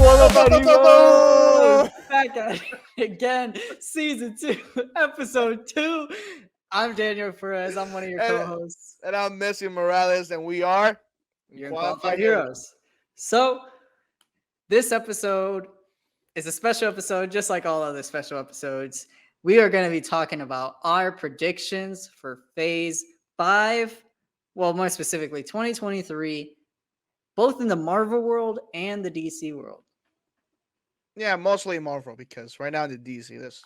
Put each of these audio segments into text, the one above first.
What up, amigos? Back at it again, season 2, episode 2. I'm Daniel Perez. I'm one of your and, co-hosts. and I'm Messi Morales, and we are You're in Qualified Heroes. So, this episode is a special episode, just like all other special episodes. We are going to be talking about our predictions for Phase 5, well, more specifically, 2023, both in the Marvel world and the DC world. Yeah, mostly Marvel because right now in the DC, there's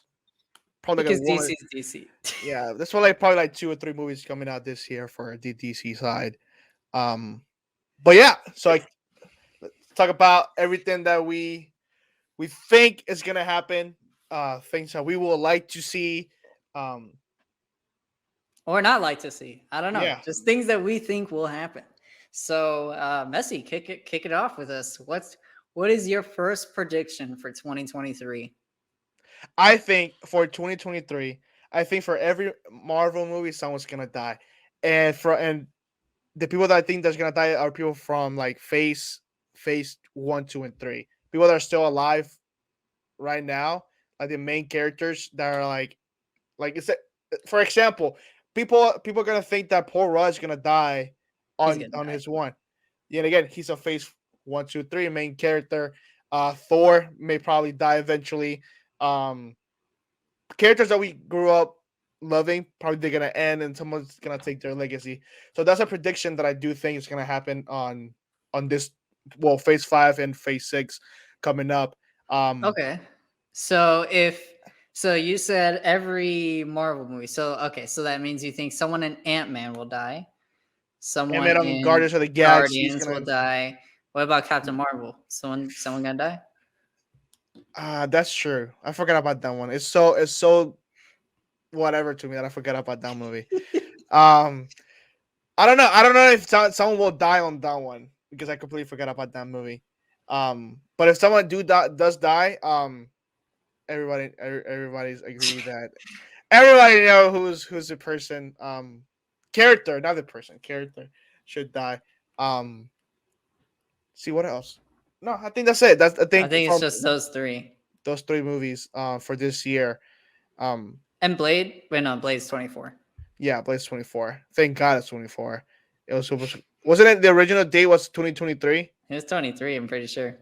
probably like Because one. DC is DC. Yeah, there's probably like 2 or 3 movies coming out this year for the DC side. But yeah, so let's talk about everything that we think is gonna happen. Things that we would like to see. Um, Or not like to see. I don't know. yeah, Just things that we think will happen. So, Messi, kick it off with us. What is your first prediction for 2023? I think for 2023, I think for every Marvel movie, someone's gonna die, and the people that I think that's gonna die are people from like phase 1, 2, and 3. People that are still alive right now, like the main characters that are like it's for example, people are gonna think that Paul Rudd is gonna die He's on gonna on die. his one. Yet again, he's a phase 1, 2, 3 main character. Thor may probably die eventually. Um, Characters that we grew up loving probably they're gonna end and someone's gonna take their legacy. So that's a prediction that I do think is gonna happen on this phase 5 and phase 6 coming up. Okay. So you said every Marvel movie. So okay, so that means you think someone in Ant-Man will die. And Someone then in Guardians of the Galaxy is Guardians will gonna die. What about Captain Marvel? Someone gonna die? that's true. I forgot about that one. It's so whatever to me that I forgot about that movie. Um I don't know. I don't know if someone will die on that one because I completely forgot about that movie. But if someone does die, everybody's agree that everybody know who's the person character, not the person, character should die. Um, see what else? No, I think that's it. That's I I think think it's from just those three. those 3 movies for this year. Um, And Blade? Wait, no, Blade's 24. yeah, Blaze 24. Thank God it's 24. It was supposed wasn't it the original date was 2023? It was 23, I'm pretty sure.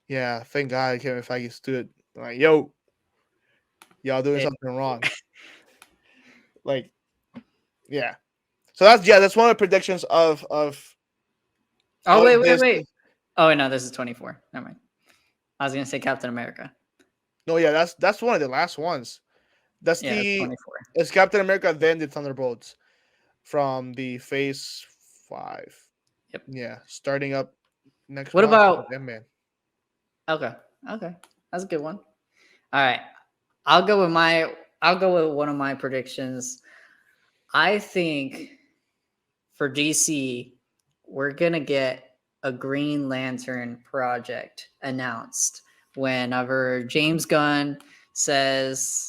Yeah, thank God Kevin Feige stood like, yo, y'all doing It, something wrong. Like, yeah. So that's one of the predictions oh, of wait, this. wait. Oh, wait, no, this is 24. Never mind. I was going to say Captain America. No, yeah, that's one of the last ones. That's Yeah, it's the 24. it's Captain America, then the Thunderbolts from the Phase 5. Yep. Yeah, starting up next What month about. with Ant-Man. Okay. Okay. That's a good one. All right. I'll go with one of my predictions. I think for DC, we're going to get a Green Lantern project announced whenever James Gunn says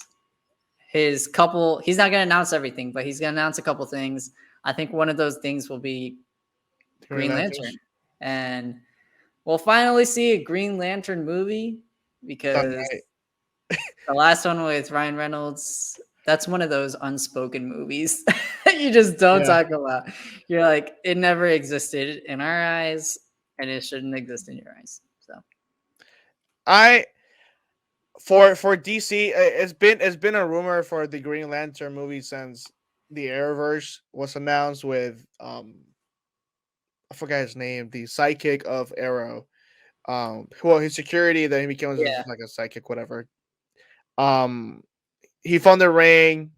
he's not going to announce everything, but he's going to announce a couple things. I think one of those things will be Green Lantern. And we'll finally see a Green Lantern movie because the last one with Ryan Reynolds, that's one of those unspoken movies that you just don't talk about. You're like, it never existed in our eyes, and it shouldn't exist in your eyes. So for DC, it's been a rumor for the Green Lantern movie since the Arrowverse was announced with I forgot his name, the sidekick of Arrow. Well, his security, then he becomes yeah, like a sidekick, whatever. Um, he found the ring,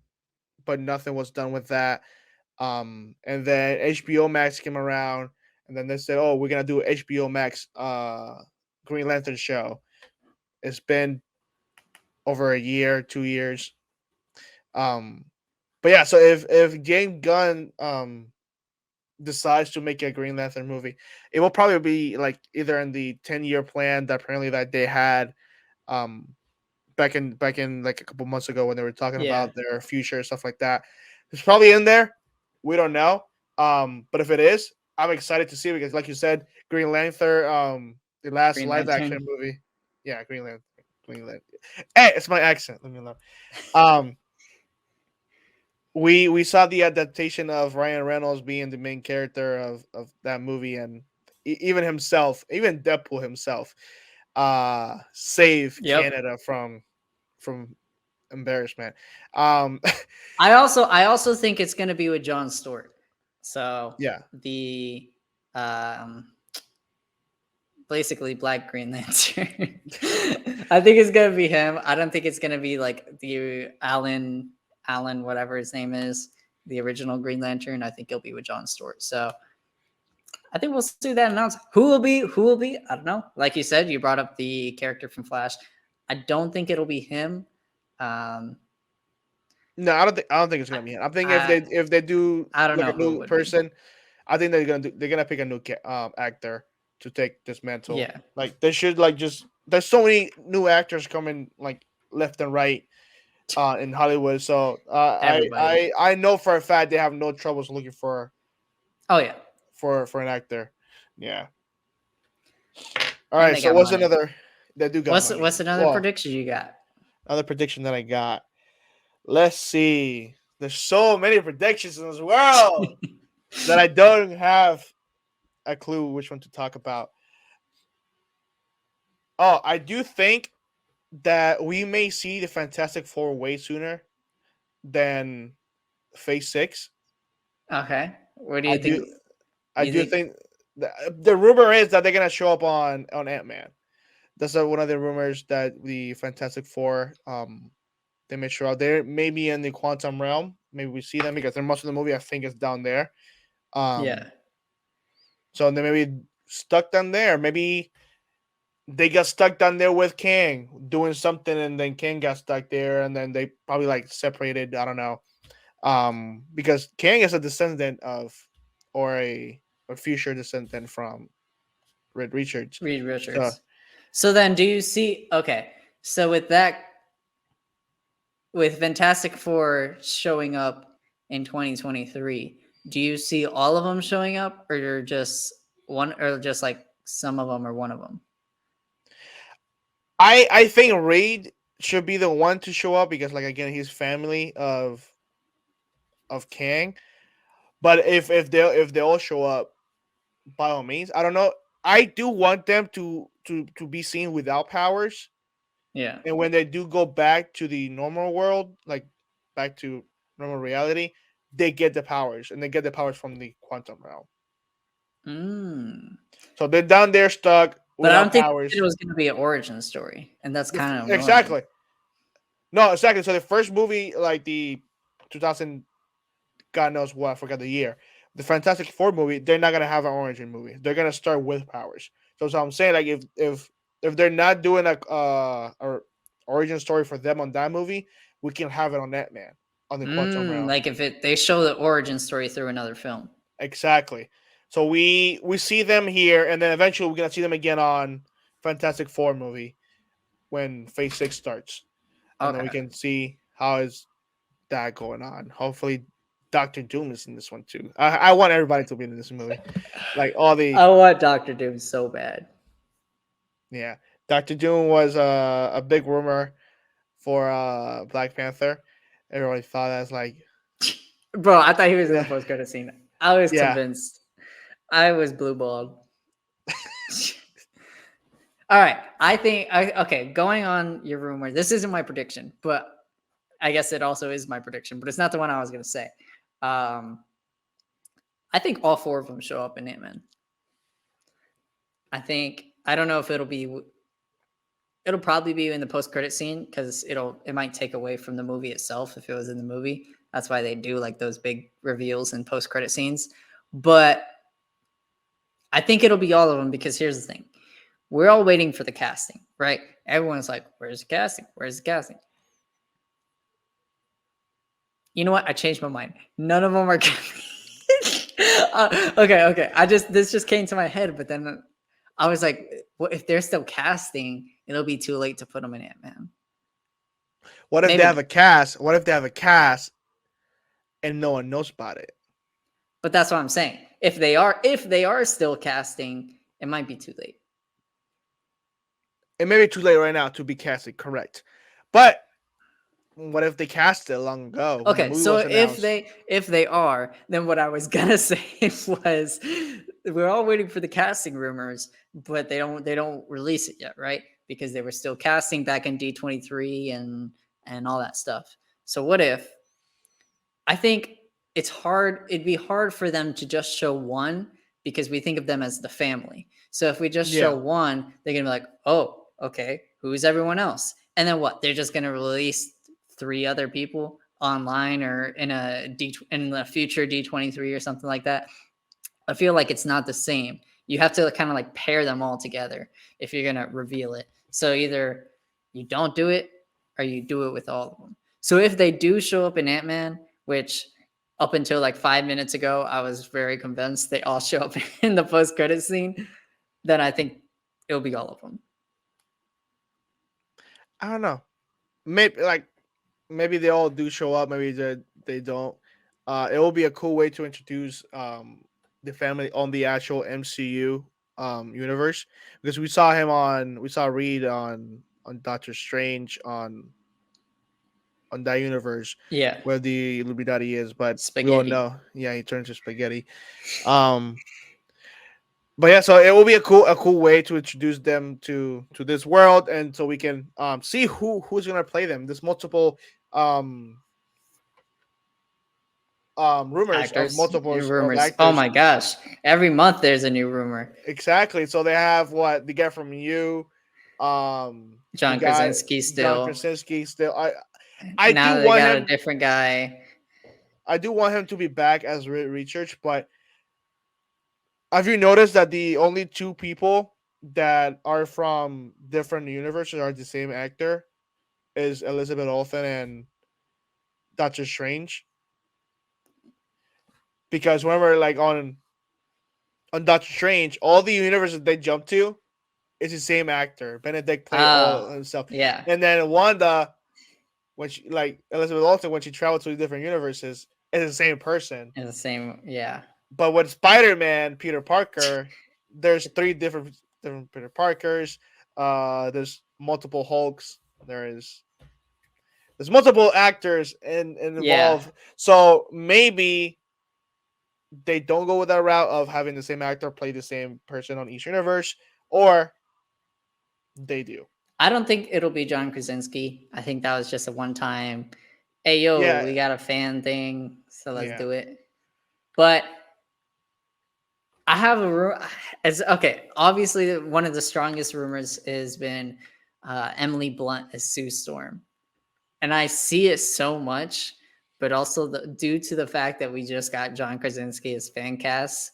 but nothing was done with that. And then HBO Max came around, and then they said, "Oh, we're gonna do HBO Max Green Lantern show." It's been over a year, 2 years. Um, but yeah, so if James Gunn decides to make a Green Lantern movie, it will probably be like either in the 10-year plan that apparently that they had um back in like a couple months ago when they were talking yeah. about their future stuff like that. It's probably in there. We don't know. But if it is, I'm excited to see it because, like you said, Green Lantern, the last Green live action Lantern. movie. Yeah, Green Lantern. Green Lantern. Hey, it's my accent. Let me know. Um, we saw the adaptation of Ryan Reynolds being the main character of that movie, and even himself, even Deadpool himself, save Yep. Canada from embarrassment. Um, I also think it's going to be with Jon Stewart. So yeah, the um basically Black Green Lantern. I think it's gonna be him. I don't think it's gonna be like the Alan whatever his name is, the original Green Lantern. I think he'll be with Jon Stewart. So I think we'll see that announced. Who will be? Who will be? I don't know. Like you said, you brought up the character from Flash. I don't think it'll be him. Um, no, I don't think it's gonna be him. I think I if they do I don't like know a who it new would be. person, I think they're gonna pick a new actor to take this mantle. Yeah, Like they should like just there's so many new actors coming like left and right in Hollywood. So everybody. I know for a fact they have no troubles looking Oh yeah, for an actor. Yeah. All and right. they So got what's money. another? They do got money. What's another Well, prediction you got? another prediction that I got. Let's see. There's so many predictions in this world that I don't have a clue which one to talk about. Oh, I do think that we may see the Fantastic Four way sooner than Phase 6. Okay, what do I you do think? I You do think? think the rumor is that they're gonna show up on Ant-Man. That's one of the rumors that the Fantastic Four they may show up there. Maybe in the quantum realm. Maybe we see them because they're most of the movie I think is down there. Yeah. Um so they may be stuck down there. Maybe they got stuck down there with Kang doing something, and then Kang got stuck there, and then they probably like separated. I don't know. Because Kang is a descendant of, or a future descendant from Red Richards. Reed So Richards. So then, do you see? Okay, so with that, with Fantastic Four showing up in 2023, do you see all of them showing up, or just one, or just like some of them, or one of them? I think Reed should be the one to show up because like again he's family of Kang. But if they all show up, by all means, I don't know. I do want them to be seen without powers. Yeah. And when they do go back to the normal world, like back to normal reality, they get the powers, and they get the powers from the quantum realm. Mm. So they're down there stuck But I without don't think it powers. was going to be an origin story, and that's kind of annoying. Exactly. No, exactly. So the first movie, like the 2000, God knows what, I forgot the year. The Fantastic Four movie, they're not gonna have an origin movie. They're gonna start with powers. So I'm saying like if they're not doing a origin story for them on that movie, we can have it on that man on the quantum realm. Like if they show the origin story through another film. Exactly. So we see them here, and then eventually we're gonna see them again on Fantastic Four movie when Phase 6 starts, and then we Okay. can see how is that going on. Hopefully, Doctor Doom is in this one too. I want everybody to be in this movie, like all the I want Doctor Doom so bad. yeah. Doctor Doom was a big rumor for Black Panther. Everybody thought that's like Bro, I thought he was in the yeah post credit scene. I was yeah. convinced. I was blue balled. All right. Okay, going on your rumor. This isn't my prediction, but I guess it also is my prediction, but it's not the one I was going to say. I think all four of them show up in Ant-Man. I don't know if it'll probably be in the post-credit scene because it might take away from the movie itself if it was in the movie. That's why they do like those big reveals and post-credit scenes. But I think it'll be all of them because here's the thing. We're all waiting for the casting, right? Everyone's like, where's the casting? Where's the casting? You know what? I changed my mind. None of them are okay. This just came to my head, but then I was like, well, if they're still casting, it'll be too late to put them in Ant-Man. What if they Maybe have not. a cast? What if they have a cast and no one knows about it? But that's what I'm saying. If they are still casting, it might be too late. It may be too late right now to be casted, correct? But what if they cast it long ago when the Okay, movie so was announced? if they are, then what I was gonna say was we're all waiting for the casting rumors, but they don't release it yet, right? Because they were still casting back in D23 and all that stuff. So what if I think it'd be hard for them to just show one because we think of them as the family. So if we just show Yeah, one, they're gonna be like, oh, okay, who's everyone else? And then what? They're just gonna release three other people online or in a future D23 or something like that. I feel like it's not the same. You have to kind of like pair them all together if you're gonna reveal it. So either you don't do it or you do it with all of them. So if they do show up in Ant-Man, which up until like 5 minutes ago, I was very convinced they all show up in the post-credit scene, then I think it'll be all of them. I don't know. Maybe they all do show up. Maybe they don't. It will be a cool way to introduce the family on the actual MCU universe, because we saw Reed on Doctor Strange on that universe Yeah, where the Illuminati is, but we all spaghetti. know, yeah, he turns to spaghetti. Um, but yeah, so it will be a cool way to introduce them to this world, and so we can see who's gonna play them. There's multiple um rumors of Actors, multiples of rumors. Oh actors. my gosh. Every month there's a new rumor. Exactly. So they have what the guy from You, the John guy Krasinski John still. Krasinski. Still, I do Now they want got a him. different guy. I do want him to be back as Research, but have you noticed that the only two people that are from different universes are the same actor is Elizabeth Olsen and Doctor Strange? Because whenever like on Doctor Strange, all the universes they jump to is the same actor. Benedict played all Oh, himself, yeah. and then Wanda, when she like Elizabeth Olsen, when she traveled to the different universes, is the same person. In the same, yeah. But with Spider Man, Peter Parker, there's three different Peter Parkers. There's multiple Hulks. There's multiple actors Yeah. involved. So maybe they don't go with that route of having the same actor play the same person on each universe, or they do. I don't think it'll be John Krasinski. I think that was just a one time, hey, yo, Yeah, we got a fan thing. So let's yeah. do it. But I have as okay. Obviously, one of the strongest rumors has been Emily Blunt as Sue Storm, and I see it so much. But also, due to the fact that we just got John Krasinski as fan cast,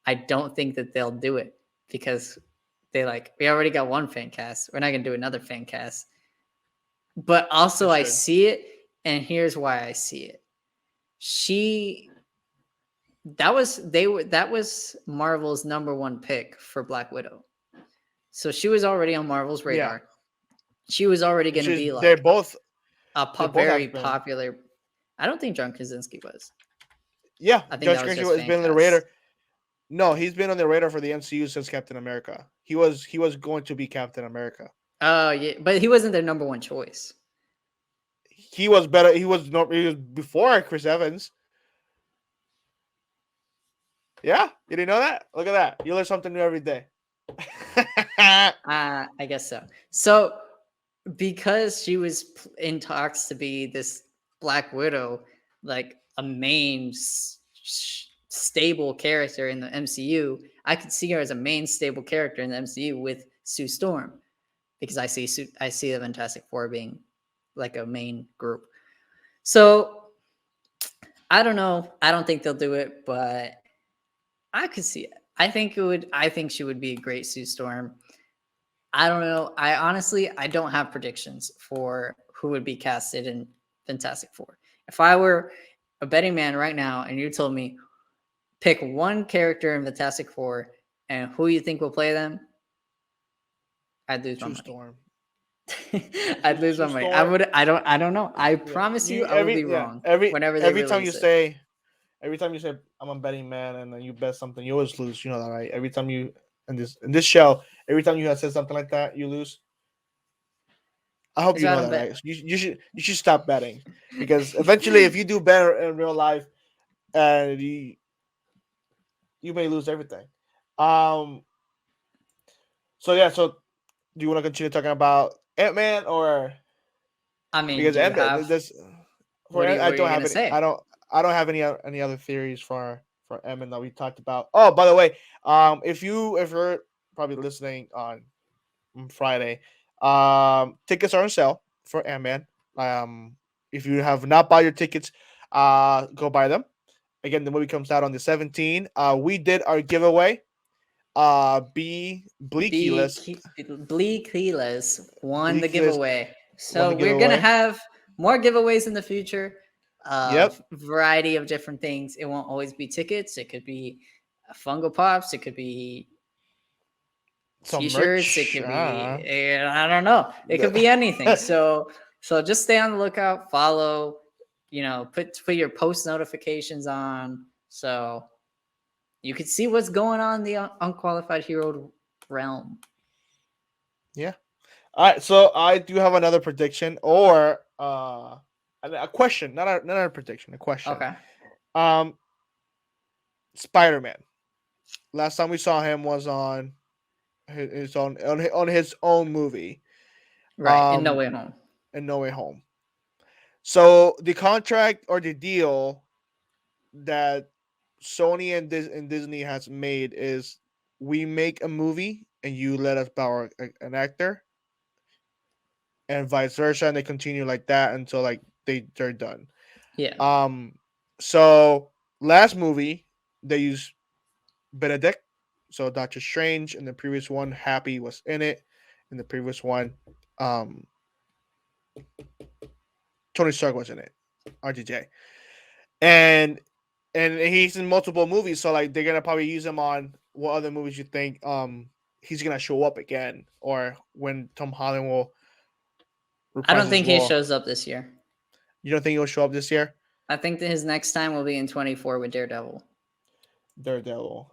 I don't think that they'll do it because we already got one fan cast. We're not gonna do another fan cast. But They also, I should. see it, and here's why I see it. She that was Marvel's number one pick for Black Widow. So she was already on Marvel's Yeah, radar. She was already going to be they like both they both very have been. popular. I don't think John Krasinski was. Yeah, I think Josh that was Gracey just has fan been on the radar. cast. No, he's been on the radar for the MCU since Captain America. He was going to be Captain America. Oh yeah, but he wasn't their number one choice. He was better. He was before Chris Evans. Yeah, you didn't know that? Look at that. You learn something new every day. I guess so. So because she was in talks to be this Black Widow, like a main stable character in the MCU, I could see her as a main stable character in the MCU with Sue Storm because I see the Fantastic Four being like a main group. So I don't know. I don't think they'll do it, but I could see it. I think it would. I think she would be a great Sue Storm. I don't know. I don't have predictions for who would be casted in Fantastic Four. If I were a betting man right now and you told me pick one character in Fantastic Four and who you think will play them, I'd lose my True money. Storm. I'd lose my True money. I Storm. would. I don't know. I Yeah. promise you, You I will every be yeah wrong every whenever they every time you release it. say I'm a betting man and then you bet something, you always lose. You know that, right? Every time you in this show, every time you have said something like that, you lose. I hope That's you why I know don't that, bet. right? You should stop betting because eventually, if you do better in real life, and you may lose everything. Um. So yeah. So do you want to continue talking about Ant-Man or I mean, because do you Ant-Man have this for I what are don't you have gonna any. say? I don't have any other theories for Ant-Man that we talked about. Oh, by the way, if you're probably listening on Friday, tickets are on sale for Ant-Man. If you have not bought your tickets, go buy them. Again, the movie comes out on the 17th. We did our giveaway. B Bleaky Bleak Healers won the Bleaky list giveaway. won the So we're gonna giveaway. have more giveaways in the future of Yep. variety of different things. It won't always be tickets. It could be Fungo Pops. It could be Some t-shirts. It merch. could be I don't know. It could be anything. So just stay on the lookout. Follow. Put your post notifications on so you can see what's going on in the unqualified hero realm. Yeah. All right. So I do have another prediction or a question, not a prediction, a question. Okay. Um, Spider-Man. Last time we saw him was on on his own movie. Right. In No Um, Way Home. in No Way Home. So the contract or the deal that Sony and Disney has made is we make a movie and you let us borrow an actor, and vice versa, and they continue like that until like they're done. Yeah. Um, so last movie they used Benedict, so Doctor Strange. In the previous one, Happy was in it. In the previous one, um, Tony Stark was in it, RDJ, and he's in multiple movies. So like they're gonna probably use him on what other movies you think he's gonna show up again, or when Tom Holland will I reprise don't his think he role. shows up this year. You don't think he'll show up this year? I think that his next time will be in 24 with Daredevil, Daredevil.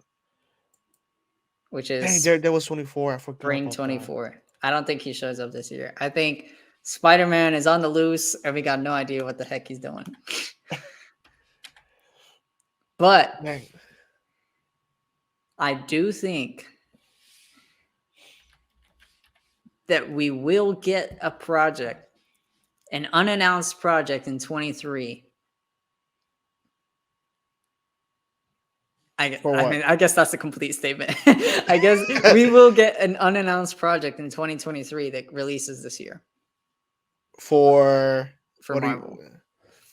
which Dang, is Daredevil was 24. I forgot spring about that. 24. I don't think he shows up this year. I think Spider-Man is on the loose and we got no idea what the heck he's doing. But Dang. I do think that we will get a project, an unannounced project in 23. For I what? mean, I guess that's a complete statement. I guess we will get an unannounced project in 2023 that releases this year For for what do you Marvel.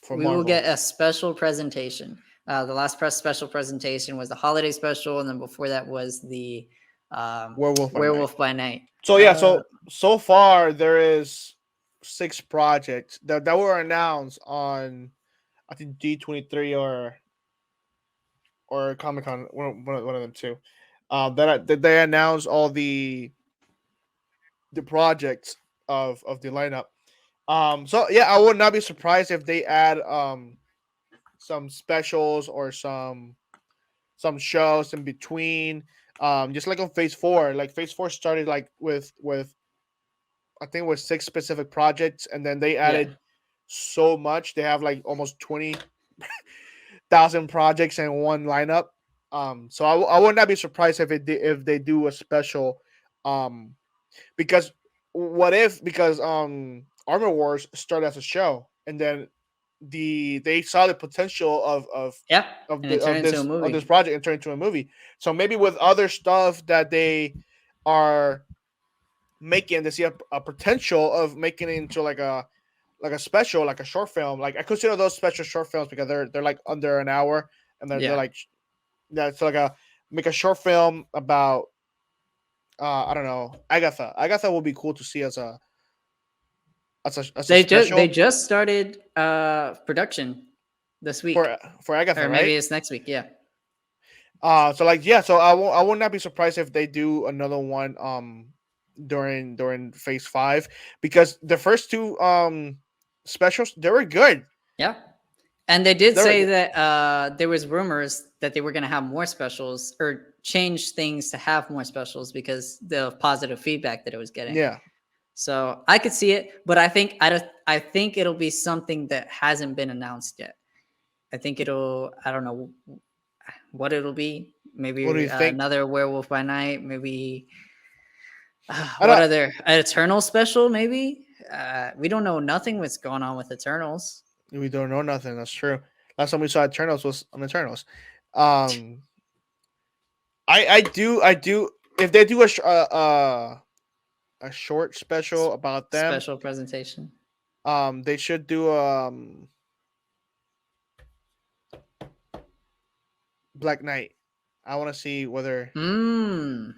for We will Marvel? get a special presentation. The last special presentation was the holiday special, and then before that was the Werewolf by Night. Werewolf by Night. So yeah, so far there is 6 projects that were announced on I think D23 or Comic Con, one of them too. That they announced all the projects of the lineup. So yeah, I would not be surprised if they add some specials or some shows in between. Just like on Phase 4, like Phase 4 started like with I think it was 6 specific projects, and then they added so much. They have like almost 20,000 projects in one lineup. So I would not be surprised if they do a special, because because Armor Wars started as a show, and then they saw the potential yeah, and it turned into a of movie. this project and turned into a movie. So maybe with other stuff that they are making, they see a potential of making it into like a special, like a short film. Like I consider those special short films because they're like under an hour, and they're like that's like make a short film about I don't know, Agatha. Agatha will be cool to see as a They special just started production this week, for Agatha, or right? maybe it's next week. Yeah. So like yeah, so I will not be surprised if they do another one during Phase 5, because the first 2 specials, they were good. Yeah. And they did They were say good. that there was rumors that they were going to have more specials or change things to have more specials because the positive feedback that it was getting. Yeah. So I could see it, but I think it'll be something that hasn't been announced yet. I think I don't know what it'll be. What do Maybe you think? another Werewolf by Night. Maybe I what don't. other an Eternal special? Maybe we don't know nothing what's going on with Eternals. We don't know nothing. That's true. Last time we saw Eternals was on Eternals. Um, I do. If they do a short special about them, Special presentation. they should do Black Knight. I want to see whether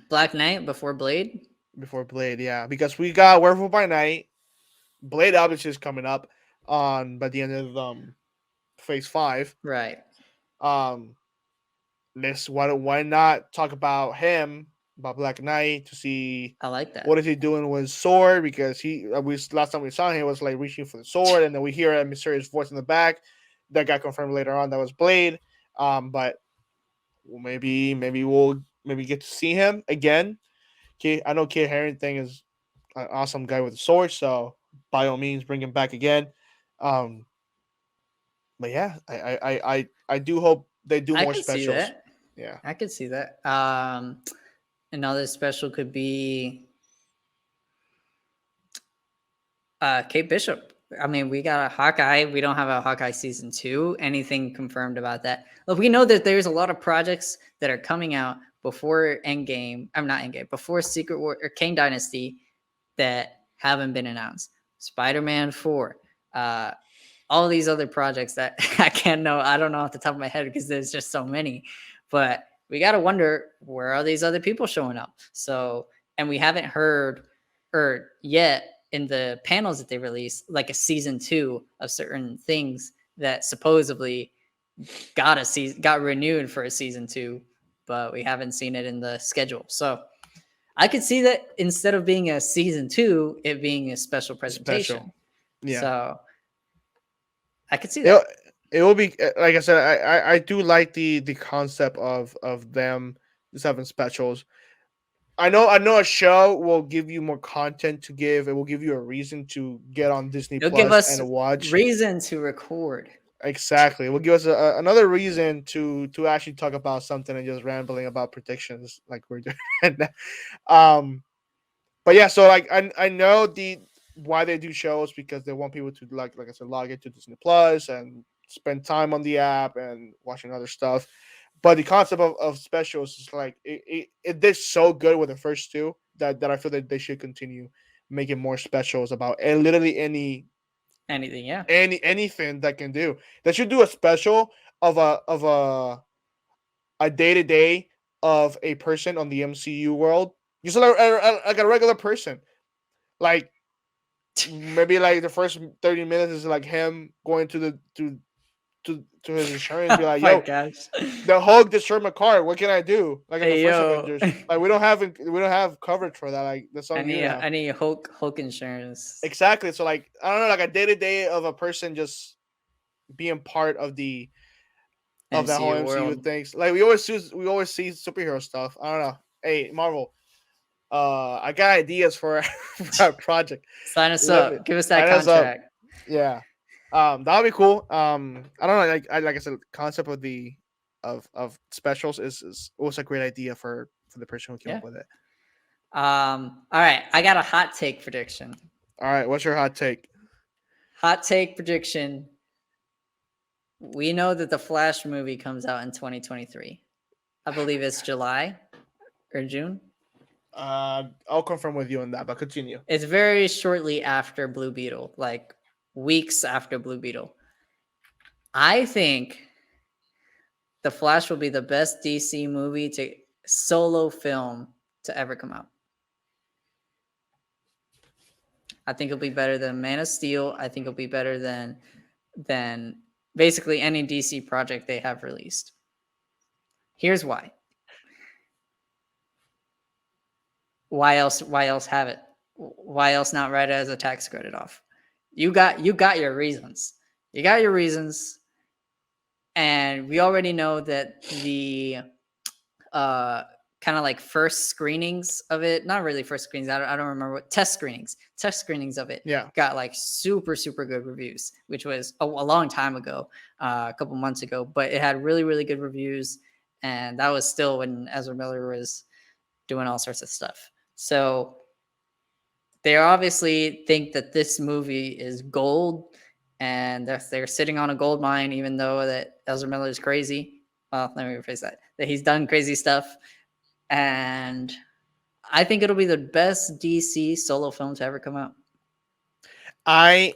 Black Knight before Blade. before Blade, yeah, because we got Werewolf by Night. Blade obviously is coming up on by the end of Phase 5. Right. Let's why not talk about him, about Black Knight, to see I like that. what is he doing with his sword, because he we last time we saw him he was like reaching for the sword, and then we hear a mysterious voice in the back that got confirmed later on that was Blade. But maybe we'll get to see him again. I know Kit Harington is an awesome guy with a sword, so by all means bring him back again. But yeah, I do hope they do I more could see specials. that. Yeah. I could see that. Another special could be Kate Bishop. I mean, we got a Hawkeye. We don't have a Hawkeye season 2. Anything confirmed about that? Look, we know that there's a lot of projects that are coming out before Endgame. I'm not Endgame. Before Secret War or Kang Dynasty that haven't been announced. Spider-Man 4. All these other projects that I can't know. I don't know off the top of my head because there's just so many. But we got to wonder, where are these other people showing up? So, and we haven't heard or yet in the panels that they released, like a season 2 of certain things that supposedly got renewed for a season 2, but we haven't seen it in the schedule. So I could see that instead of being a season 2, it being a special presentation. Special. Yeah. So I could see that. It will be like I said. I do like the concept of them just having specials. I know a show will give you more content to give. It will give you a reason to get on Disney It'll Plus give us and watch. reason to record. Exactly, it will give us another reason to actually talk about something and just rambling about predictions like we're doing right now. But yeah, so like I know the why they do shows, because they want people to like I said, log into Disney Plus and spend time on the app and watching other stuff. But the concept of specials is like it did so good with the first two that I feel that they should continue making more specials about literally Anything, yeah. anything that can do. They should do a special of a day to day of a person on the MCU world, just like a regular person. Like maybe like the first 30 minutes is like him going to his insurance, be like, Oh my yo, gosh. the Hulk destroyed my car. What can I do? Like in Hey, the first yo. Avengers, like we don't have coverage for that. Like that's on you now. Any Hulk insurance. Exactly. So like I don't know, like a day to day of a person just being part of the that whole MCU world. things. Like we always see superhero stuff. I don't know. Hey, Marvel. I got ideas for our project. Sign us up. Give us that Sign us up. contract. Yeah. That'll be cool. I don't know. Like I said, concept of the of specials is was a great idea for the person who came up with it. All right, I got a hot take prediction. All right, what's your hot take? Hot take prediction. We know that the Flash movie comes out in 2023. I believe it's July or June. I'll confirm with you on that, but continue. It's very shortly after Blue Beetle, like weeks after Blue Beetle. I think the Flash will be the best DC movie to solo film to ever come out. I think it'll be better than Man of Steel. I think it'll be better than basically any DC project they have released. Here's why. Why else have it? Why else not write it as a tax credit off? You got your reasons. You got your reasons. And we already know that the kind of like first screenings of it. Not really first screenings. I don't remember what test screenings of it. Yeah. Got like super, super good reviews, which was a long time ago, a couple months ago, but it had really, really good reviews. And that was still when Ezra Miller was doing all sorts of stuff. So they obviously think that this movie is gold and they're sitting on a gold mine, even though that Ezra Miller is crazy. Well, let me rephrase that he's done crazy stuff. And I think it'll be the best DC solo film to ever come out. I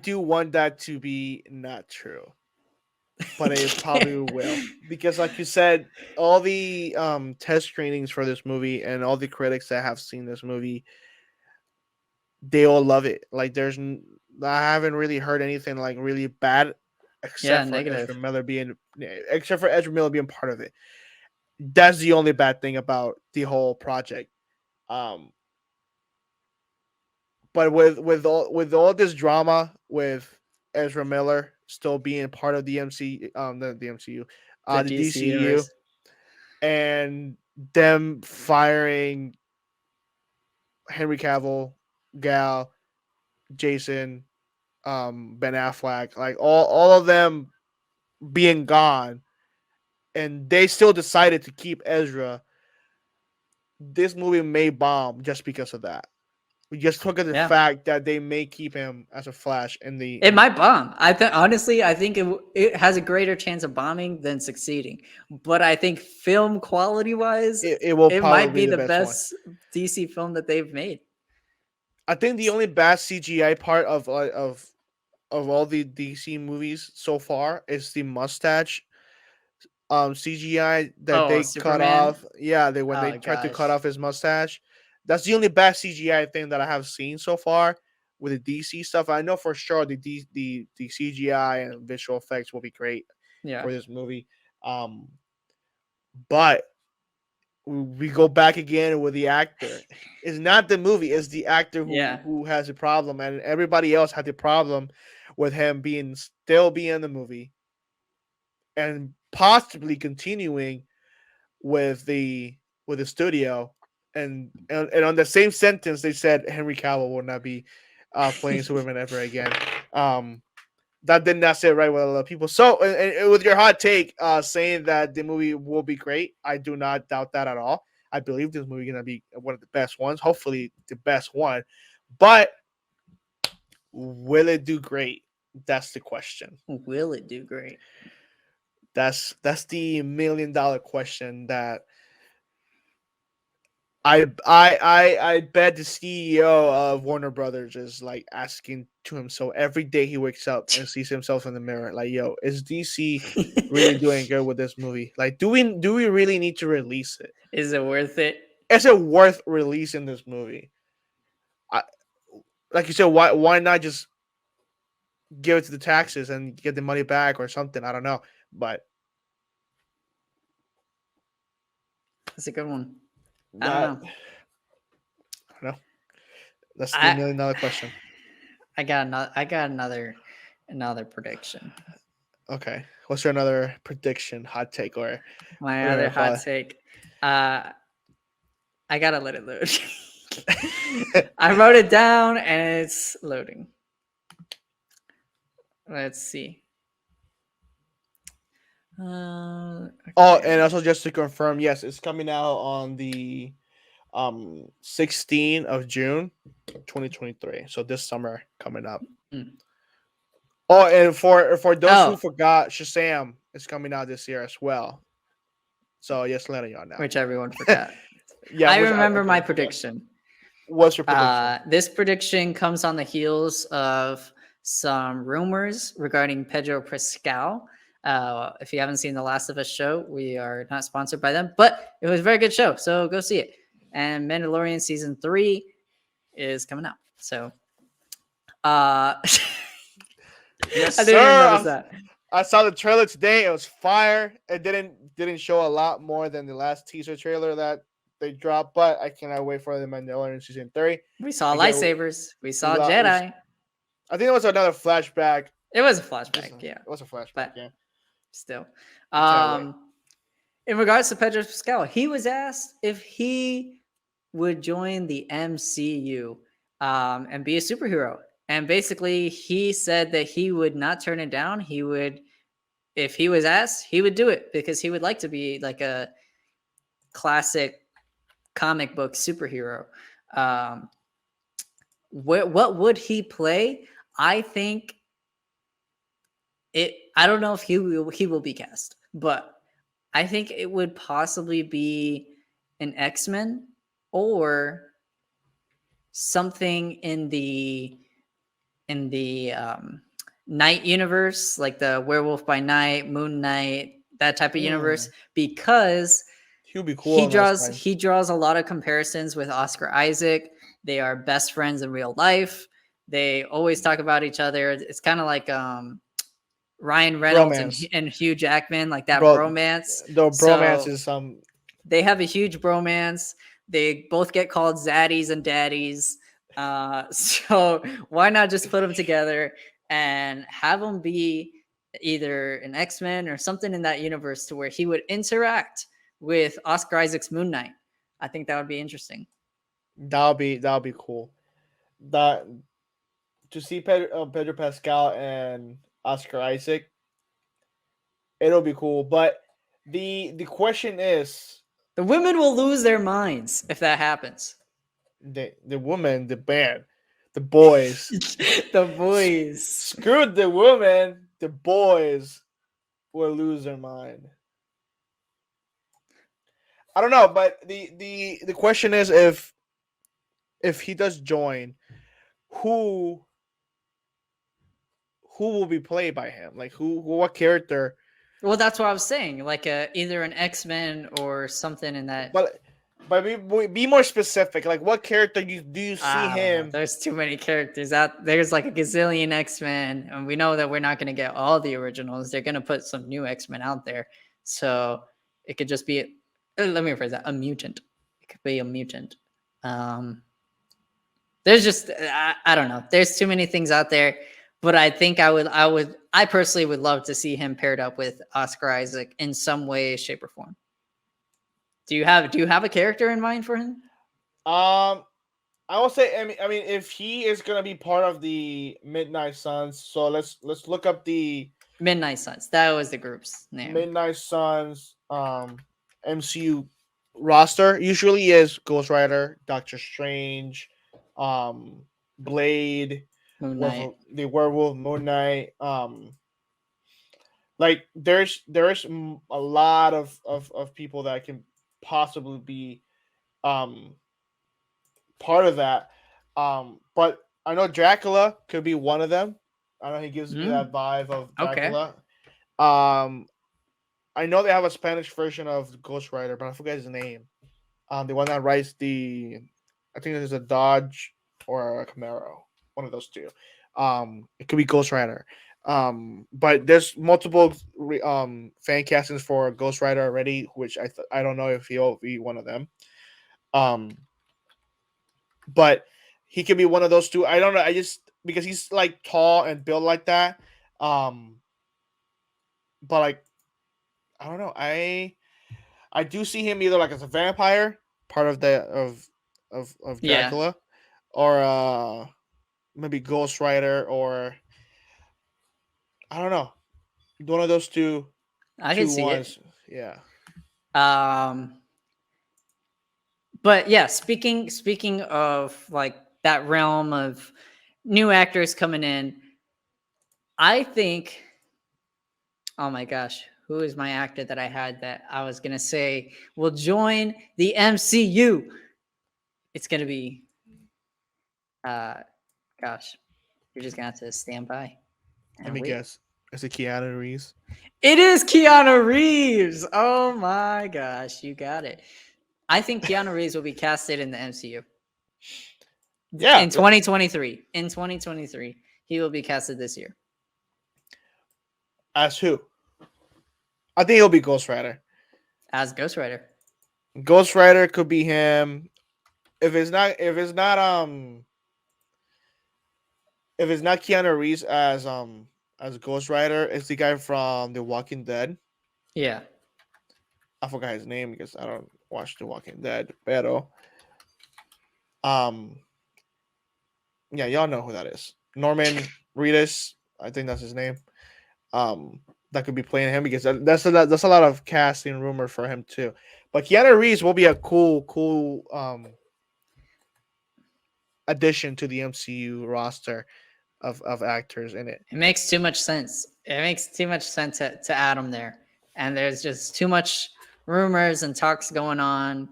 do want that to be not true, but it probably will, because like you said, all the test screenings for this movie and all the critics that have seen this movie, they all love it. Like I haven't really heard anything like really bad, except for negative. Ezra Miller being part of it. That's the only bad thing about the whole project. But with all this drama with Ezra Miller still being part of the MCU, the MCU, the DCU, universe. and them firing Henry Cavill, Gal, Jason, Ben Affleck, like all of them being gone, and they still decided to keep Ezra. This movie may bomb just because of that. We just look at the fact that they may keep him as a Flash in the. It might bomb. I think it has a greater chance of bombing than succeeding. But I think film quality wise, it might be the best DC film that they've made. I think the only bad CGI part of all the DC movies so far is the mustache CGI that they cut off. Yeah, when they tried to cut off his mustache. That's the only bad CGI thing that I have seen so far with the DC stuff. I know for sure the CGI and visual effects will be great for this movie. But we go back again with the actor. It's not the movie, it's the actor who has a problem, and everybody else had the problem with him still being in the movie and possibly continuing with the studio. And on the same sentence, they said Henry Cavill will not be playing Superman ever again. That did not sit right with a lot of people. So, and with your hot take saying that the movie will be great, I do not doubt that at all. I believe this movie is going to be one of the best ones, hopefully the best one. But will it do great? That's the question. Will it do great? That's the $1 million question that I bet the CEO of Warner Brothers is like asking to himself every day he wakes up and sees himself in the mirror, like, "Yo, is DC really doing good with this movie? Like, do we really need to release it? Is it worth it? Is it worth releasing this movie? Like you said, why not just give it to the taxes and get the money back or something? I don't know, but that's a good one. I don't know. That's the $1 million question. I got another prediction. Okay, what's your another prediction, hot take, or my other hot take? I gotta let it load. I wrote it down and it's loading. Let's see. Okay. Oh, and also just to confirm, yes, it's coming out on the 16th of June, 2023. So this summer coming up. Oh, and for those who forgot, Shazam is coming out this year as well. So just letting you all know. Which everyone forgot. Yeah, I remember my prediction. What's your prediction? This prediction comes on the heels of some rumors regarding Pedro Pascal. If you haven't seen the Last of Us show, we are not sponsored by them, but it was a very good show, so go see it. And Mandalorian season 3 is coming out. So yes, I didn't even notice that. I saw the trailer today. It was fire. It didn't show a lot more than the last teaser trailer that they dropped, but I cannot wait for the Mandalorian season 3. We saw lightsabers. We saw Jedi. I think it was another flashback. It was a flashback, yeah. It was a flashback, yeah. Still. can't wait. In regards to Pedro Pascal, he was asked if he would join the MCU and be a superhero. And basically, he said that he would not turn it down. He would, if he was asked, he would do it because he would like to be like a classic comic book superhero. Um, what would he play? I think it. I don't know if he will be cast, but I think it would possibly be an X-Men or something in the Night universe, like the Werewolf by Night, Moon Knight, that type of universe, because He'll be cool. he draws a lot of comparisons with Oscar Isaac. They are best friends in real life. They always talk about each other. It's kind of like Ryan Reynolds and Hugh Jackman, like that bromance. The bromance is They have a huge bromance. They both get called zaddies and daddies. So why not just put them together and have them be either an X-Men or something in that universe to where he would interact with Oscar Isaac's Moon Knight. I think that would be interesting. that'll be cool. That to see Pedro Pascal and Oscar Isaac, it'll be cool. But the question is, The women will lose their minds if that happens. the woman, the band, the boys. The boys. Screw the woman, the boys will lose their mind. I don't know, but the question is if he does join, who will be played by him? Like what character? Well, that's what I was saying. Like either an X-Men or something in that. But be more specific. Like what character do you see him? There's too many characters out. There's like a gazillion X-Men, and we know that we're not going to get all the originals. They're going to put some new X-Men out there, so it could just be. Let me rephrase that: a mutant. It could be a mutant. There's just I don't know. There's too many things out there, but I think I personally would love to see him paired up with Oscar Isaac in some way, shape, or form. Do you have a character in mind for him? I will say. I mean, if he is gonna be part of the Midnight Suns, so let's look up the Midnight Suns. That was the group's name. Midnight Suns MCU roster usually is Ghost Rider, Doctor Strange, Blade, Moon Knight. the Werewolf, Moon Knight. Like there's a lot of people that can possibly be part of that. But I know Dracula could be one of them. I know he gives me that vibe of Dracula. Okay. I know they have a Spanish version of Ghost Rider, but I forget his name. The one that rides I think there's a Dodge or a Camaro, one of those two. It could be Ghost Rider. But there's multiple fan castings for Ghost Rider already, which I don't know if he'll be one of them. But he could be one of those two. I don't know. I just because he's like tall and built like that. But like I don't know. I do see him either like as a vampire, part of of Dracula, or maybe Ghost Rider, or I don't know. One of those two. I can see it. Yeah. But yeah, speaking of like that realm of new actors coming in, I think, oh my gosh, who is my actor that I had that I was gonna say will join the MCU? It's gonna be, gosh, you're just gonna have to stand by. Let me guess. Is it Keanu Reeves? It is Keanu Reeves. Oh my gosh, you got it. I think Keanu Reeves will be casted in the MCU. Yeah. In 2023. In 2023. He will be casted this year. As who? I think he'll be Ghost Rider. As Ghost Rider. Ghost Rider could be him. If it's not Keanu Reeves as as Ghost Rider is the guy from The Walking Dead. Yeah. I forgot his name because I don't watch The Walking Dead. Pero, um, yeah, y'all know who that is. Norman Reedus, I think that's his name. That could be playing him because that's a lot of casting rumor for him too. But Keanu Reeves will be a cool addition to the MCU roster of actors in it. It makes too much sense. It makes too much sense to add him there. And there's just too much rumors and talks going on.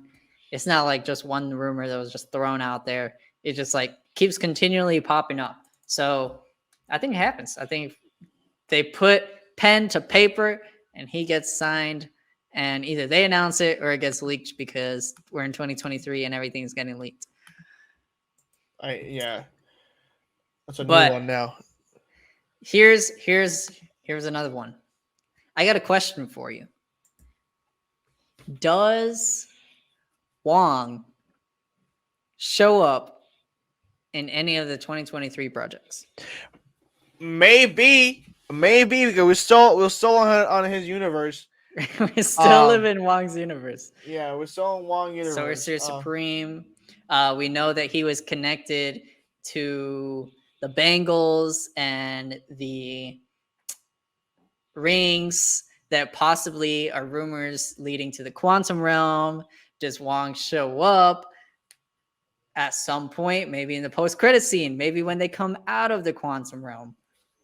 It's not like just one rumor that was just thrown out there. It just like keeps continually popping up. So I think it happens. I think they put pen to paper and he gets signed, and either they announce it or it gets leaked because we're in 2023 and everything's getting leaked. Yeah. That's a new But one now. here's another one. I got a question for you. Does Wong show up in any of the 2023 projects? Maybe because we're still on his universe. We still live in Wong's universe. Yeah, we're still in Wong universe. Sorcerer Supreme. We know that he was connected to the Bengals and the rings that possibly are rumors leading to the quantum realm. Does Wong show up at some point? Maybe in the post-credit scene. Maybe when they come out of the quantum realm.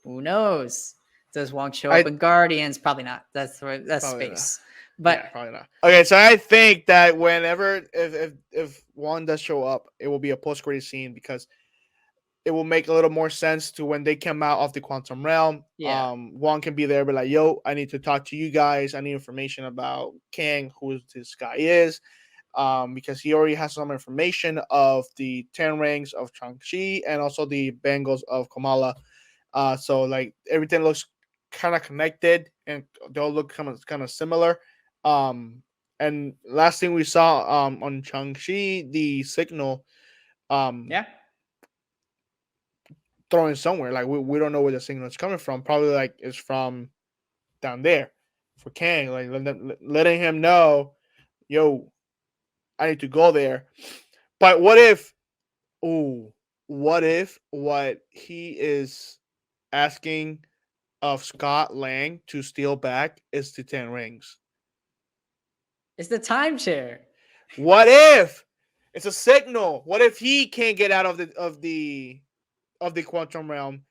Who knows? Does Wong show up in Guardians? Probably not. That's space. But yeah, probably not. Okay, so I think that whenever if Wong does show up, it will be a post-credit scene because it will make a little more sense to when they come out of the quantum realm. Yeah. Wong can be there, but like, yo, I need to talk to you guys. I need information about Kang, who this guy is. Because he already has some information of the 10 rings of Shang-Chi and also the Bengals of Kamala. So like everything looks kind of connected and they all look kind of similar. And last thing we saw on Shang-Chi, the signal yeah. throwing somewhere. Like we don't know where the signal is coming from. Probably like it's from down there for Kang, like letting him know, yo, I need to go there. But what if what he is asking of Scott Lang to steal back is the 10 rings? It's the time chair. What if it's a signal? What if he can't get out of the quantum realm,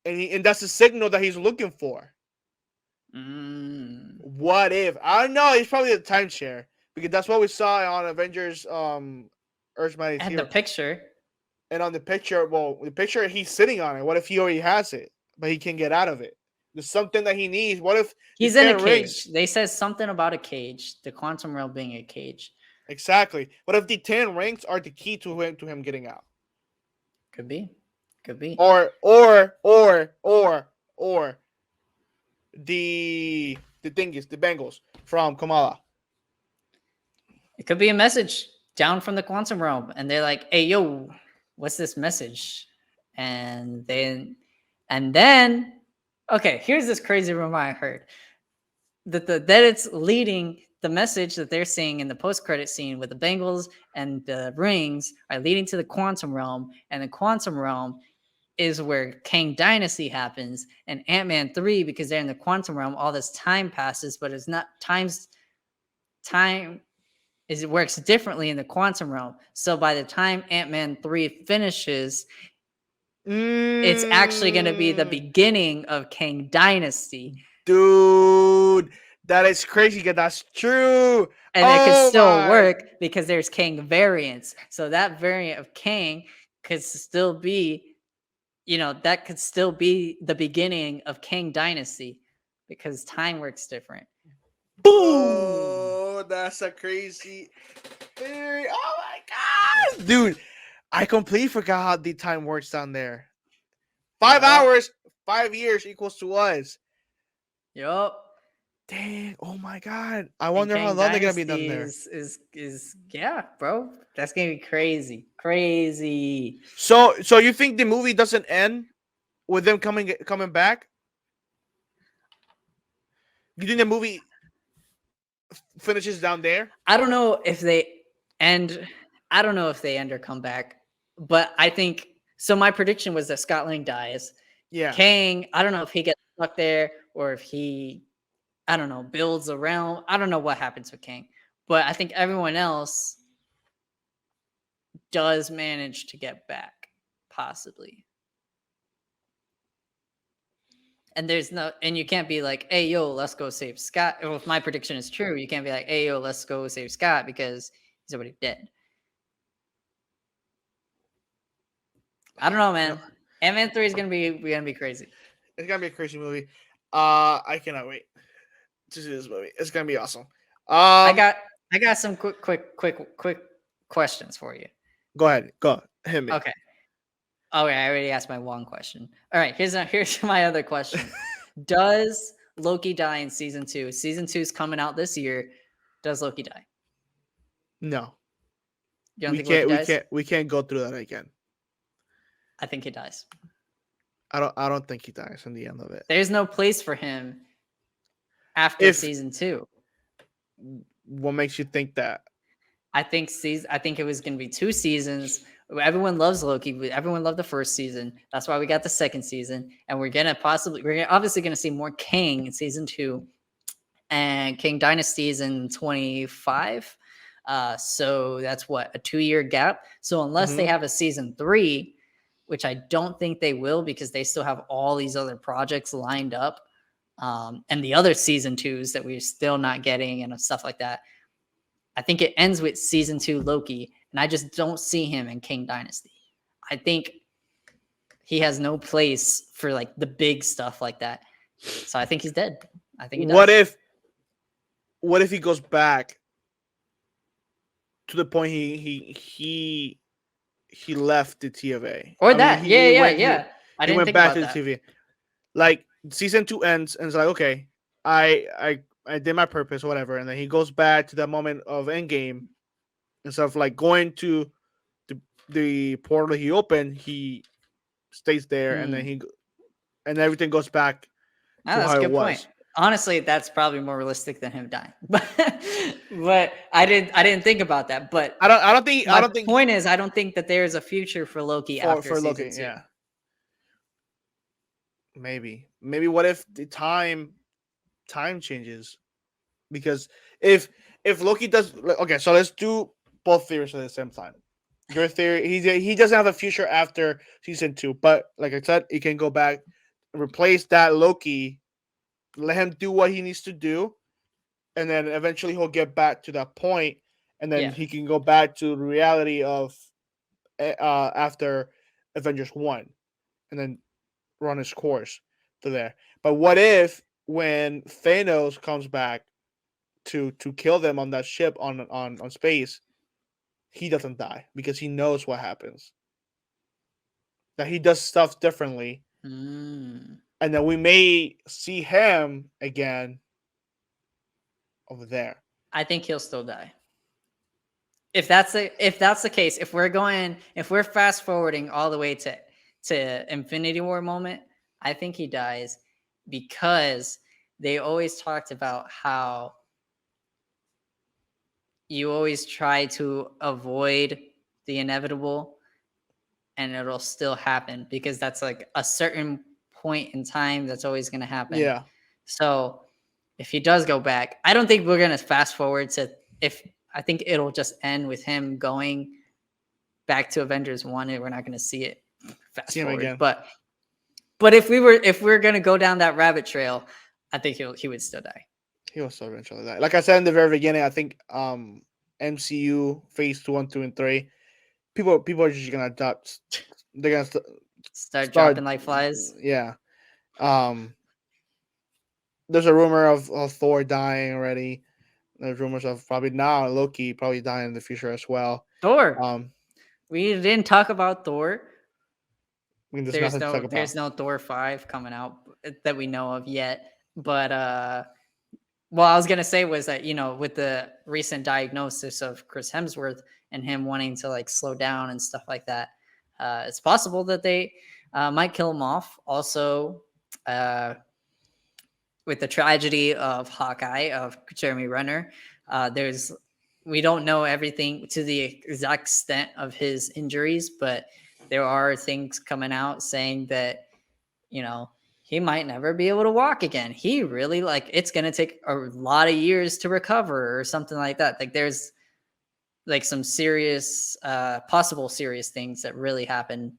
and that's the signal that he's looking for? What if? I don't know. It's probably a timeshare because that's what we saw on Avengers Earth's Mightiest And Hero. the picture. And on the picture, the picture he's sitting on it. What if he already has it, but he can't get out of it? There's something that he needs. What if he's in a cage? They said something about a cage, the quantum realm being a cage. Exactly. What if the 10 rings are the key to him getting out? Could be. Or the thing is the Bengals from Kamala. It could be a message down from the quantum realm, and they're like, "Hey, yo, what's this message?" And then, okay, here's this crazy rumor I heard that it's leading the message that they're seeing in the post-credit scene with the Bengals and the rings are leading to the quantum realm, and the quantum realm is where Kang Dynasty happens, and Ant-Man 3, because they're in the quantum realm, all this time passes, but it's not time is it works differently in the quantum realm. So by the time Ant-Man 3 finishes, it's actually going to be the beginning of Kang Dynasty. Dude, that is crazy because that's true. And it could still work because there's Kang variants. So that variant of Kang could still be, that could still be the beginning of Kang Dynasty because time works different. Boom! Oh, that's a crazy theory. Oh my god, dude! I completely forgot how the time works down there. 5 hours, 5 years equals to us. Yup. Dang! Oh my god! I wonder how long they're gonna be done there. Is yeah, bro. That's gonna be crazy. So you think the movie doesn't end with them coming back, you think the movie finishes down there? I don't know if they end. I don't know if they end or come back, but I think so. My prediction was that Scott Lang dies. Yeah. Kang, I don't know if he gets stuck there or if he, I don't know, builds a realm. I don't know what happens with Kang, but I think everyone else does manage to get back, possibly. And there's no, and you can't be like, hey, yo, let's go save Scott. Well, if my prediction is true, you can't be like, hey, yo, let's go save Scott because he's already dead. I don't know, man. Ant-Man 3 is gonna be crazy. It's gonna be a crazy movie. I cannot wait to see this movie. It's gonna be awesome. I got some quick questions for you. Go ahead. Go hit me. Okay. I already asked my one question. All right, here's my other question. Does Loki die in season 2? Season 2 is coming out this year. Does Loki die? No. You don't think Loki dies? We can't go through that again. I think he dies. I don't think he dies in the end of it. There's no place for him after season 2. What makes you think that? I think it was going to be 2 seasons. Everyone loves Loki. Everyone loved the first season. That's why we got the second season, and we're obviously going to see more Kang in season 2, and Kang Dynasty is in 25. So that's what, a 2-year gap. So unless they have a season 3, which I don't think they will because they still have all these other projects lined up, and the other season 2s that we're still not getting and stuff like that. I think it ends with season 2 Loki, and I just don't see him in Kang Dynasty. I think he has no place for like the big stuff like that. So I think he's dead. I think he dies. What if he goes back to the point he left the TVA? Or that. Yeah. I didn't think about that. He went back to the TVA. Like season 2 ends and it's like, okay, I did my purpose, whatever, and then he goes back to that moment of Endgame instead of like going to the portal he opened. He stays there, and then everything goes back to how it was. Point. Honestly, that's probably more realistic than him dying. But I didn't think about that. But I don't think. Point is, I don't think that there is a future for Loki after season Loki, 2. Yeah. Maybe what if the time changes? Because if Loki does, okay, so let's do both theories at the same time. Your theory, he doesn't have a future after season 2, but like I said, he can go back, replace that Loki, let him do what he needs to do, and then eventually he'll get back to that point, and then he can go back to the reality of after Avengers 1, and then run his course to there. But what if when Thanos comes back to kill them on that ship on space, he doesn't die because he knows what happens, that he does stuff differently, and then we may see him again over there. I think he'll still die. If that's the case, if we're fast forwarding all the way to Infinity War moment, I think he dies because they always talked about how you always try to avoid the inevitable and it'll still happen because that's like a certain point in time that's always going to happen. Yeah. So if he does go back, I don't think we're going to fast forward to I think it'll just end with him going back to Avengers 1 and we're not going to see it fast forward again. But if we're going to go down that rabbit trail, I think he would still die. He will still eventually die. Like I said in the very beginning, I think MCU phase 2, 1, 2, and 3, people are just gonna adopt. They're gonna start dropping like flies. Yeah. There's a rumor of Thor dying already. There's rumors of probably now Loki probably dying in the future as well. Thor. We didn't talk about Thor. There's no Thor 5 coming out that we know of yet. But what I was gonna say was that, with the recent diagnosis of Chris Hemsworth and him wanting to like slow down and stuff like that, it's possible that they might kill him off. Also, uh, with the tragedy of Hawkeye of Jeremy Renner, there's we don't know everything to the exact extent of his injuries, but there are things coming out saying that he might never be able to walk again. He really it's going to take a lot of years to recover or something like that. Like there's like some serious, possible serious things that really happen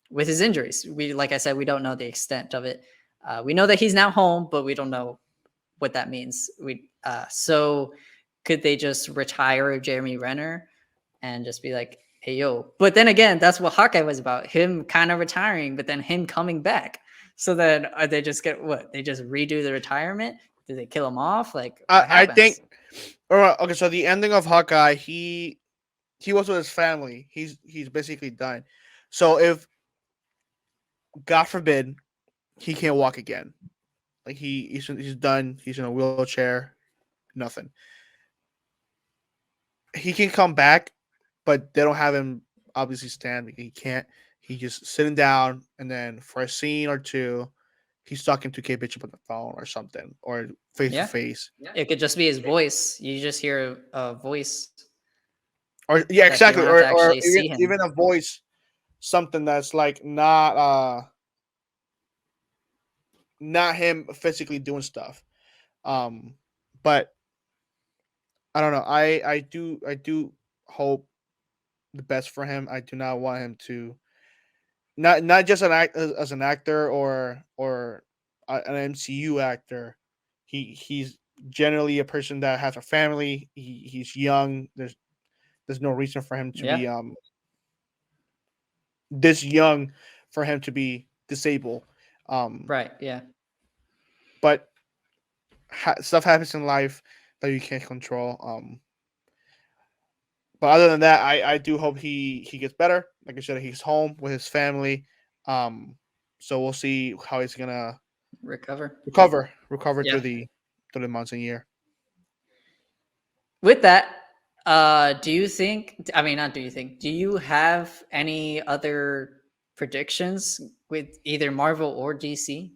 with his injuries. Like I said, we don't know the extent of it. We know that he's now home, but we don't know what that means. So could they just retire Jeremy Renner and just be like, hey, yo. But then again, that's what Hawkeye was about, him kind of retiring, but then him coming back. So then they just get what? They just redo the retirement? Do they kill him off? Like, I think. All right. Okay. So the ending of Hawkeye, he was with his family. He's basically done. So if God forbid he can't walk again, like he's done. He's in a wheelchair. Nothing. He can come back, but they don't have him obviously stand. He can't. He just sitting down, and then for a scene or two, he's talking to Kate Bishop on the phone or something, or face to face. It could just be his voice. You just hear a voice. Or yeah, exactly. Or even a voice, something that's like not him physically doing stuff. But I don't know. I do hope the best for him. I do not want him to not just as an actor or an MCU actor. He's generally a person that has a family. He's young. There's no reason for him to be this young for him to be disabled. Right. Yeah. But stuff happens in life that you can't control. But other than that, I do hope he gets better. Like I said, he's home with his family. So we'll see how he's gonna recover through the months and year. With that, do you think? I mean, not do you think? Do you have any other predictions with either Marvel or DC?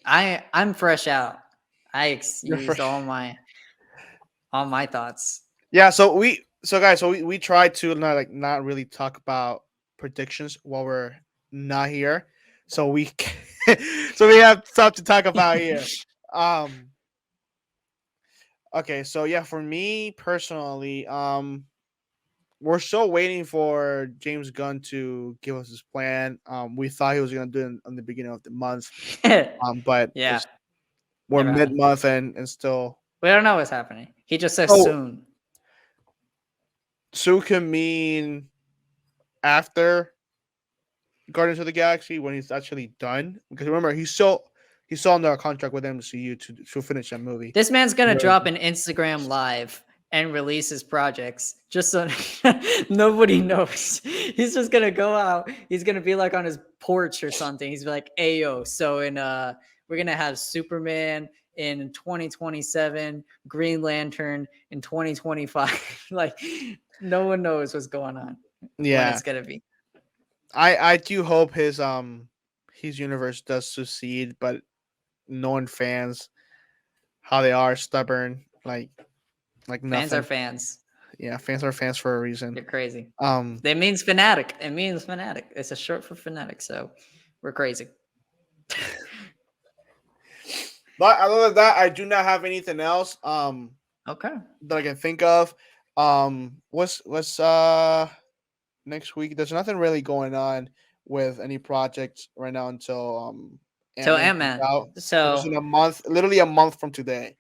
I'm fresh out. I used all my thoughts. Yeah. So guys, we tried to not really talk about predictions while we're not here. So we have stuff to talk about here. Okay, so yeah, for me personally, we're still waiting for James Gunn to give us his plan. We thought he was gonna do it in the beginning of the month. But yeah, we're mid-month and still we don't know what's happening. He just says soon. Soon can mean after Guardians of the Galaxy when he's actually done. Because remember, he's still under a contract with MCU to finish that movie. This man's gonna drop an Instagram live and release his projects just so nobody knows. He's just gonna go out. He's gonna be like on his porch or something. He's like, "Ayo, so we're gonna have Superman in 2027, Green Lantern in 2025." Like, no one knows what's going on. Yeah, when it's gonna be. I do hope his universe does succeed, but knowing fans how they are stubborn, like nothing. Fans are fans. Yeah, fans are fans for a reason. They're crazy. That means fanatic. It means fanatic. It's a short for fanatic. So we're crazy. But other than that, I do not have anything else. Okay. That I can think of. What's next week? There's nothing really going on with any projects right now until Ant-Man. So in a month, literally a month from today.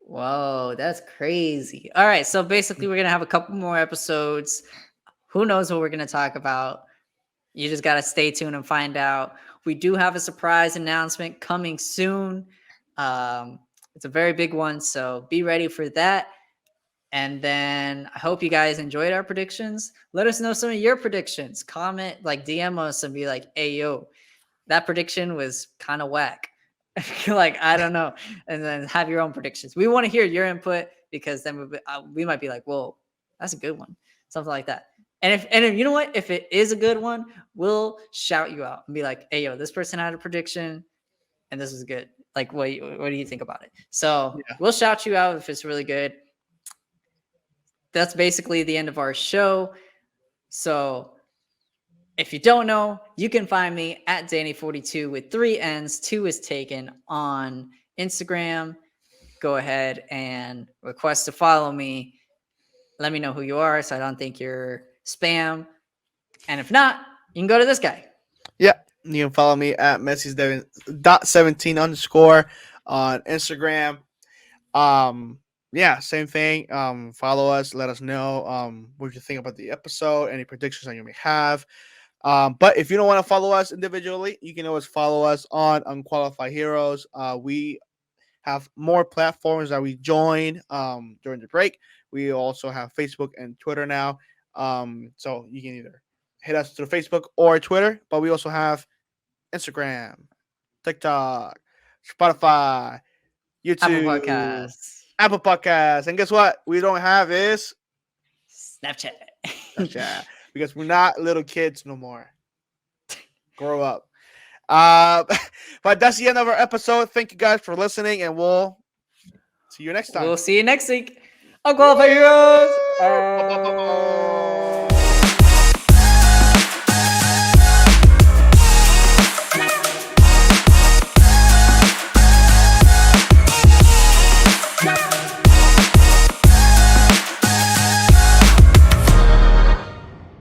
Whoa, that's crazy. All right, so basically we're gonna have a couple more episodes. Who knows what we're gonna talk about? You just gotta stay tuned and find out. We do have a surprise announcement coming soon. It's a very big one, so be ready for that. And then I hope you guys enjoyed our predictions. Let us know some of your predictions. Comment, DM us and be like, "Hey, yo, that prediction was kind of whack." Like, I don't know. And then have your own predictions. We want to hear your input because then we might be like, "Whoa, that's a good one." Something like that. And if you know what, if it is a good one, we'll shout you out and be like, "Hey, yo, this person had a prediction, and this was good. Like, what do you think about it?" So Yeah. we'll shout you out if it's really good. That's basically the end of our show. So if you don't know, you can find me at Danny42 with 3 N's. 2 is taken on Instagram. Go ahead and request to follow me. Let me know who you are so I don't think you're spam. And if not, you can go to this guy. Yeah, you can follow me at Messi's.17 underscore on Instagram. Yeah, same thing. Follow us, let us know what you think about the episode, any predictions that you may have. But if you don't want to follow us individually, you can always follow us on Unqualified Heroes. We have more platforms that we join during the break. We also have Facebook and Twitter now. So you can either hit us through Facebook or Twitter, but we also have Instagram, TikTok, Spotify, Apple YouTube, Podcasts, Apple Podcasts. And guess what? We don't have is Snapchat. Snapchat because we're not little kids no more. Grow up. But that's the end of our episode. Thank you guys for listening, and we'll see you next time. We'll see you next week. Unqualified Heroes.